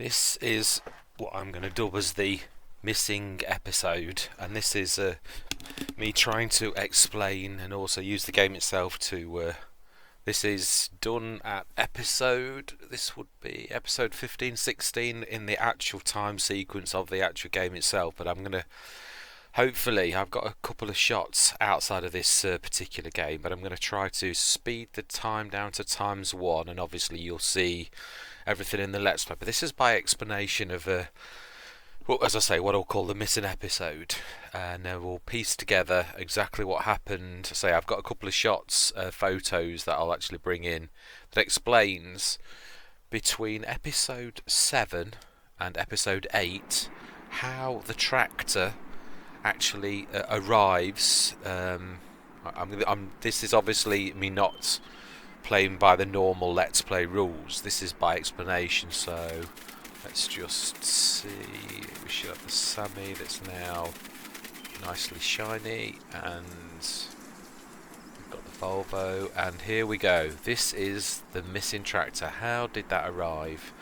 This is what I'm going to dub as the missing episode, and this is me trying to explain and also use the game itself to. This is done at this would be episode 15, 16 in the actual time sequence of the actual game itself, but I'm going to. Hopefully, I've got a couple of shots outside of this particular game, but I'm going to try to speed the time down to times 1, and obviously you'll see everything in the Let's Play. But this is by explanation of, well, as I say, what I'll call the missing episode, and we'll piece together exactly what happened. Say I've got a couple of shots, photos that I'll actually bring in that explains between episode 7 and episode 8 how the tractor actually arrives. This is obviously me not playing by the normal Let's Play rules. This is by explanation. So let's just see. We should have the Sammy that's now nicely shiny, and we've got the Volvo. And here we go. This is the missing tractor. How did that arrive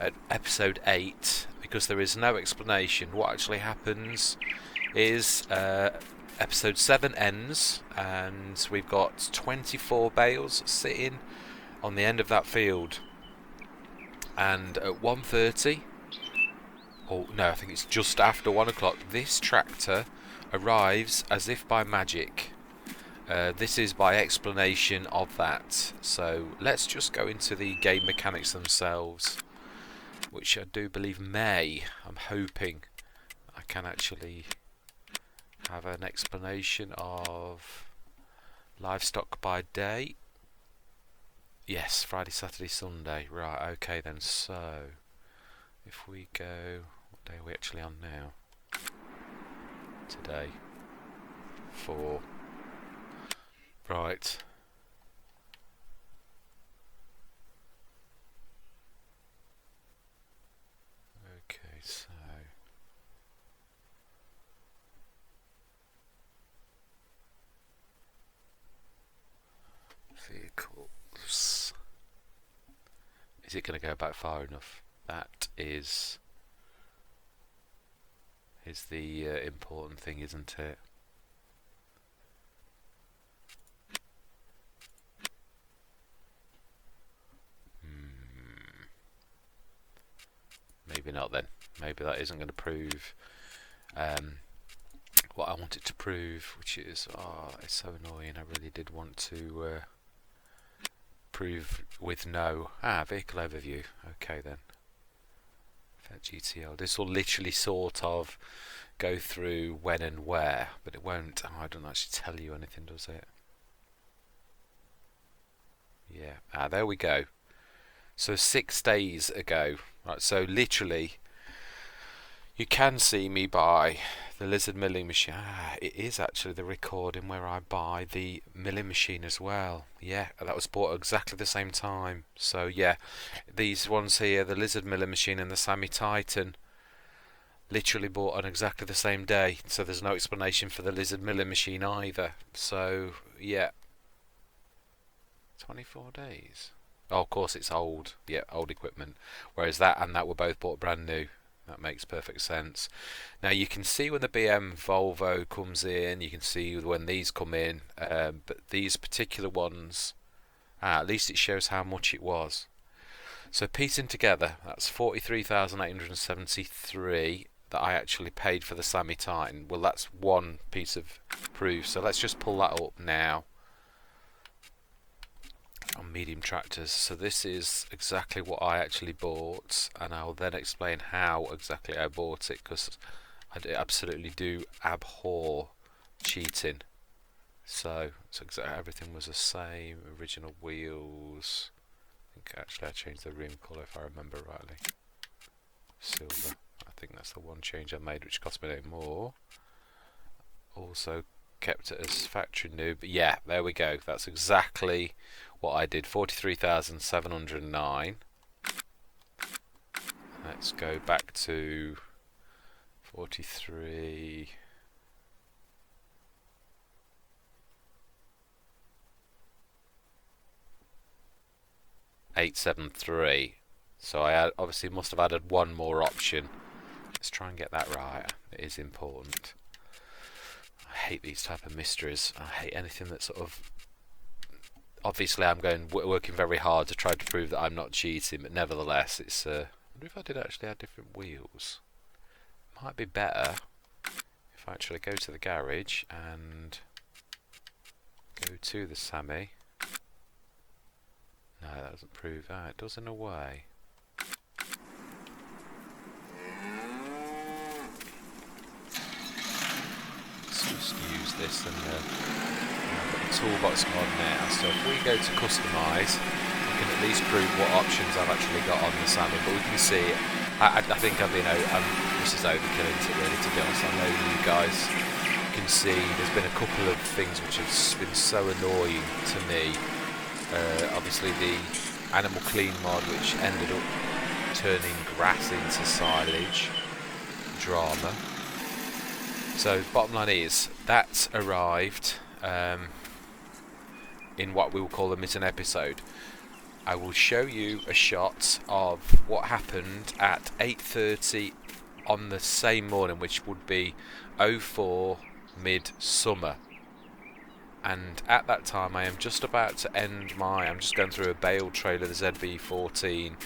at episode 8? Because there is no explanation. What actually happens is episode 7 ends and we've got 24 bales sitting on the end of that field, and at 1:30, or no, I think it's just after 1 o'clock, this tractor arrives as if by magic. This is by explanation of that. So let's just go into the game mechanics themselves, which I do believe I'm hoping I can actually have an explanation of livestock by day. Yes, Friday, Saturday, Sunday. Right, okay then. So if we go, what day are we actually on now? Today. 4. Right. Okay, so vehicles. Is it going to go back far enough? That is the important thing, isn't it? Maybe not then. Maybe that isn't going to prove what I want it to prove, which is, it's so annoying. I really did want to prove with no vehicle overview. Okay then. That GTL. This will literally sort of go through when and where, but it won't. I don't actually tell you anything, does it? Yeah. There we go. So 6 days ago. Right. So literally, you can see me buy the lizard milling machine. It is actually the recording where I buy the milling machine as well. Yeah, that was bought at exactly the same time. So yeah, these ones here, the lizard milling machine and the Sammy Titan, literally bought on exactly the same day. So there's no explanation for the lizard milling machine either. So yeah, 24 days. Oh, of course it's old. Yeah, old equipment. Whereas that and that were both bought brand new. That makes perfect sense. Now you can see when the BM Volvo comes in, you can see when these come in, but these particular ones, at least it shows how much it was. So piecing together, that's 43,873 that I actually paid for the Sammy Titan. Well, that's one piece of proof. So let's just pull that up now on medium tractors. So this is exactly what I actually bought, and I'll then explain how exactly I bought it, because I absolutely do abhor cheating. So everything was the same. Original wheels. I think actually I changed the rim colour if I remember rightly. Silver. I think that's the one change I made, which cost me no more. Also kept it as factory new, but yeah, there we go. That's exactly what I did. 43,709. Let's go back to 43. 873. So I obviously must have added one more option. Let's try and get that right. It is important. I hate these type of mysteries. I hate anything that sort of... Obviously I'm working very hard to try to prove that I'm not cheating, but nevertheless it's... I wonder if I did actually add different wheels. Might be better if I actually go to the garage and go to the Sammy. No, that doesn't prove that. It does in a way. Let's just use this and I've got the toolbox mod now. So if we go to customise, we can at least prove what options I've actually got on the Sammy. But we can see, I think I've been this is overkill, isn't it, really, to be honest. I know you guys can see there's been a couple of things which have been so annoying to me. Obviously the animal clean mod, which ended up turning grass into silage drama. So bottom line is that arrived in what we will call the missing episode. I will show you a shot of what happened at 8:30 on the same morning, which would be 04 midsummer. And at that time I am just about to end I'm just going through a bale trailer, the ZV14,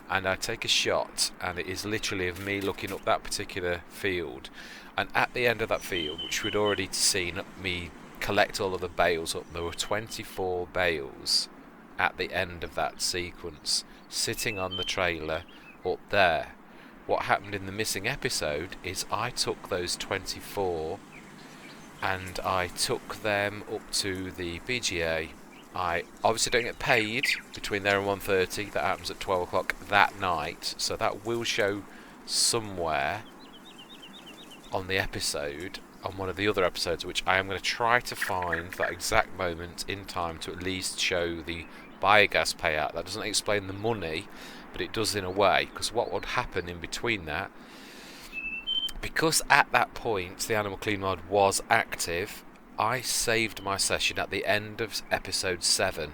and I take a shot and it is literally of me looking up that particular field, and at the end of that field, which we'd already seen me collect all of the bales up, there were 24 bales at the end of that sequence sitting on the trailer up there. What happened in the missing episode is I took those 24 and I took them up to the BGA. I obviously don't get paid between there and 1:30. That happens at 12 o'clock that night, so that will show somewhere on the episode, on one of the other episodes, which I am going to try to find that exact moment in time to at least show the biogas payout. That doesn't explain the money, but it does in a way, because what would happen in between that, because at that point the animal clean mod was active, I saved my session at the end of episode 7,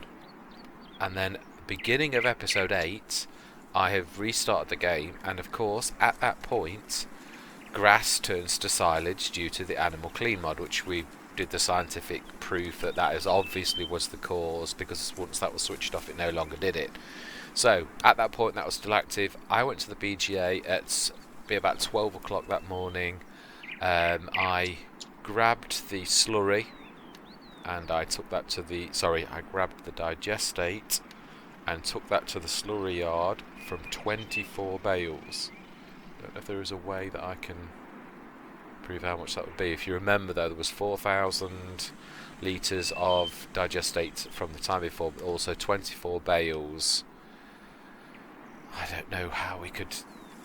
and then beginning of episode 8 I have restarted the game, and of course at that point grass turns to silage due to the animal clean mod, which we did the scientific proof that is obviously was the cause, because once that was switched off it no longer did it. So at that point that was still active. I went to the BGA at about 12 o'clock that morning. I grabbed the slurry and I took that to the I grabbed the digestate and took that to the slurry yard from 24 bales. Don't know if there is a way that I can prove how much that would be. If you remember though, there was 4,000 litres of digestate from the time before, but also 24 bales. I don't know how we could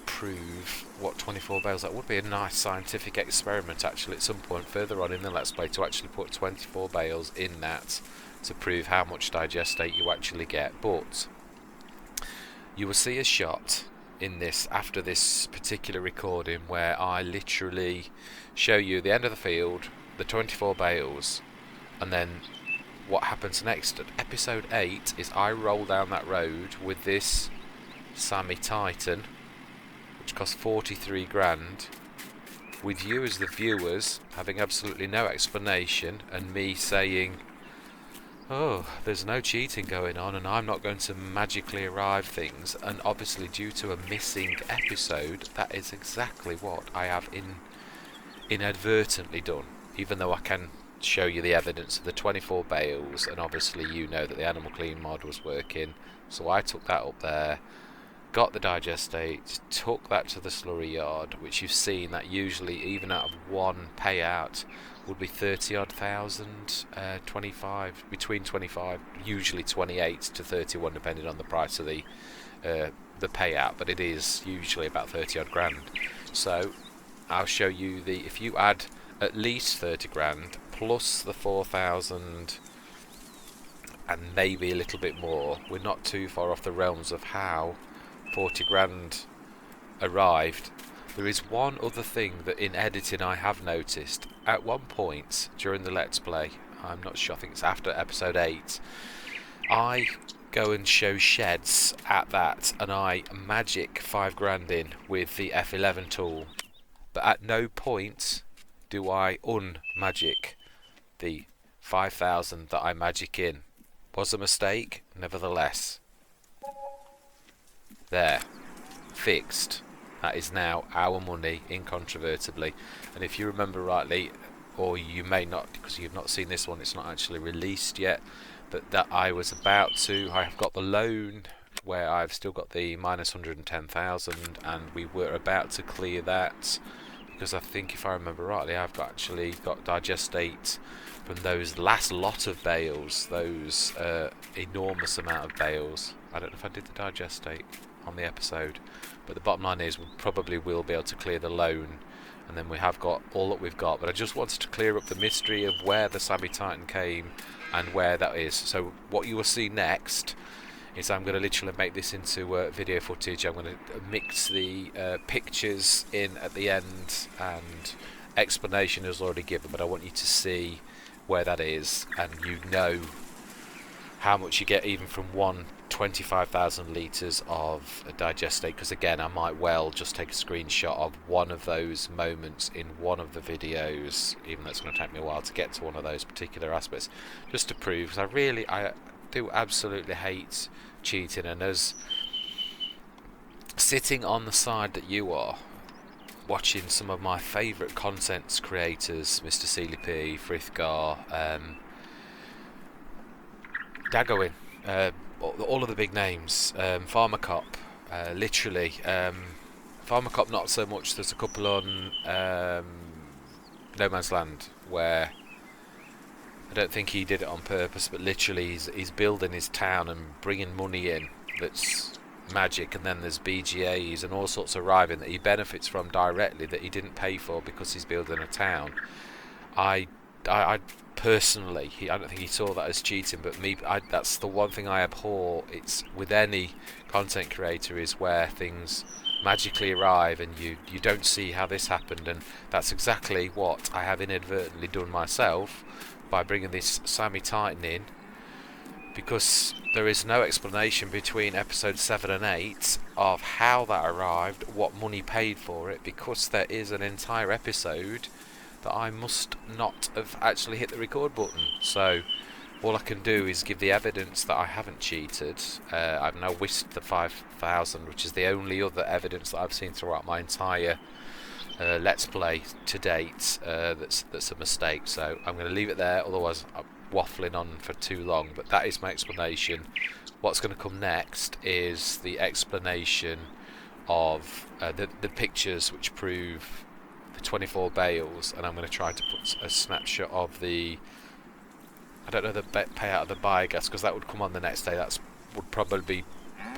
prove what 24 bales. That would be a nice scientific experiment actually at some point further on in the Let's Play, to actually put 24 bales in that to prove how much digestate you actually get. But you will see a shot in this after this particular recording where I literally show you the end of the field, the 24 bales, and then what happens next. At episode 8 is I roll down that road with this Sammy Titan, which cost 43 grand, with you as the viewers having absolutely no explanation, and me saying, oh, there's no cheating going on and I'm not going to magically arrive things. And obviously due to a missing episode, that is exactly what I have inadvertently done, even though I can show you the evidence of the 24 bales, and obviously you know that the animal clean mod was working. So I took that up there, got the digestate, took that to the slurry yard, which you've seen that usually even out of one payout would be 30 odd thousand, 25, between 25, usually 28 to 31 depending on the price of the payout, but it is usually about 30 odd grand. So I'll show you if you add at least 30 grand plus the 4,000 and maybe a little bit more, we're not too far off the realms of how 40 grand arrived. There is one other thing that in editing I have noticed. At one point during the Let's Play, I'm not sure, I think it's after episode 8, I go and show sheds at that, and I magic 5 grand in with the F11 tool, but at no point do I unmagic the 5,000 that I magic in. Was a mistake, nevertheless. There, fixed. That is now our money, incontrovertibly. And if you remember rightly, or you may not, because you've not seen this one, it's not actually released yet, but that I was about to, I have got the loan where I've still got the minus 110,000, and we were about to clear that, because I think, if I remember rightly, I've actually got digestate from those last lot of bales, those enormous amount of bales. I don't know if I did the digestate on the episode, but the bottom line is we probably will be able to clear the loan, and then we have got all that we've got. But I just wanted to clear up the mystery of where the Sammy Titan came and where that is. So what you will see next is I'm going to literally make this into video footage. I'm going to mix the pictures in at the end, and explanation is already given, but I want you to see where that is, and you know how much you get even from 25,000 litres of digestate, because again, I might well just take a screenshot of one of those moments in one of the videos, even though it's going to take me a while to get to one of those particular aspects, just to prove, because I do absolutely hate cheating. And as sitting on the side that you are, watching some of my favourite content creators, Mr. Sealy P, Frithgar, Dagoin, all of the big names, Pharmacop, literally, Pharmacop not so much. There's a couple on No Man's Land where I don't think he did it on purpose, but literally he's building his town and bringing money in that's magic, and then there's BGAs and all sorts arriving that he benefits from directly that he didn't pay for because he's building a town. I personally, I don't think he saw that as cheating, but that's the one thing I abhor. It's with any content creator, is where things magically arrive and you don't see how this happened, and that's exactly what I have inadvertently done myself by bringing this Sammy Titan in, because there is no explanation between episode 7 and 8 of how that arrived, what money paid for it, because there is an entire episode that I must not have actually hit the record button. So all I can do is give the evidence that I haven't cheated. I've now whisked the 5,000, which is the only other evidence that I've seen throughout my entire Let's Play to date that's a mistake. So I'm going to leave it there, otherwise I'm waffling on for too long. But that is my explanation. What's going to come next is the explanation of the pictures which prove the 24 bales, and I'm going to try to put a snapshot of the, I don't know, the payout of the biogas, because that would come on the next day. That would probably be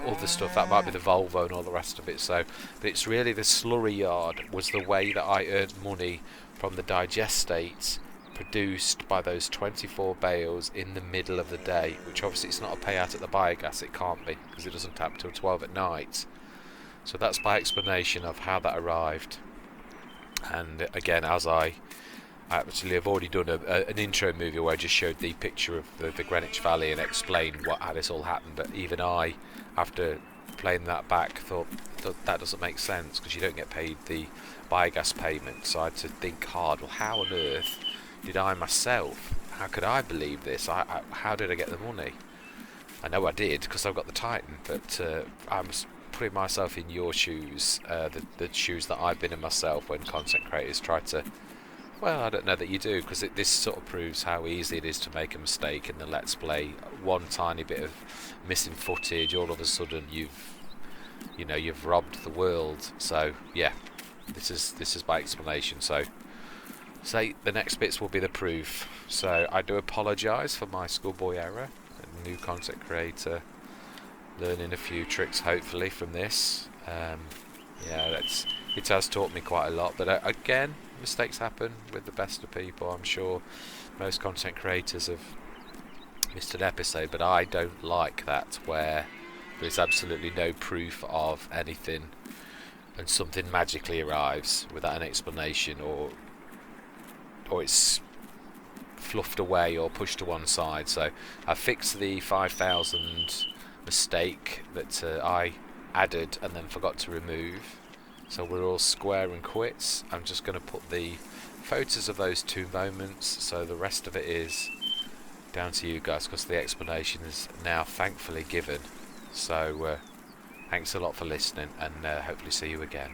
other stuff, that might be the Volvo and all the rest of it. So, but it's really the slurry yard was the way that I earned money from the digestate produced by those 24 bales in the middle of the day, which obviously it's not a payout at the biogas, it can't be, because it doesn't tap till 12 at night. So that's my explanation of how that arrived. And again, as I actually have already done an intro movie where I just showed the picture of the Greenwich Valley and explained how this all happened, but even I, after playing that back, thought that doesn't make sense, because you don't get paid the biogas payment. So I had to think hard, well, how on earth did I myself, how could I believe this? How did I get the money? I know I did, because I've got the Titan, but I'm putting myself in your shoes, the shoes that I've been in myself when content creators try to, well, I don't know that you do, because this sort of proves how easy it is to make a mistake in the Let's Play. One tiny bit of missing footage, all of a sudden you've robbed the world. So yeah, this is my explanation. So the next bits will be the proof. So I do apologise for my schoolboy error. A new content creator, learning a few tricks hopefully from this. Yeah, it has taught me quite a lot, but again, mistakes happen with the best of people. I'm sure most content creators have missed an episode, but I don't like that, where there's absolutely no proof of anything and something magically arrives without an explanation, or it's fluffed away or pushed to one side. So I fixed the 5,000 mistake that I added and then forgot to remove. So we're all square and quits. I'm just going to put the photos of those 2 moments, so the rest of it is down to you guys, because the explanation is now thankfully given. So thanks a lot for listening, and hopefully see you again.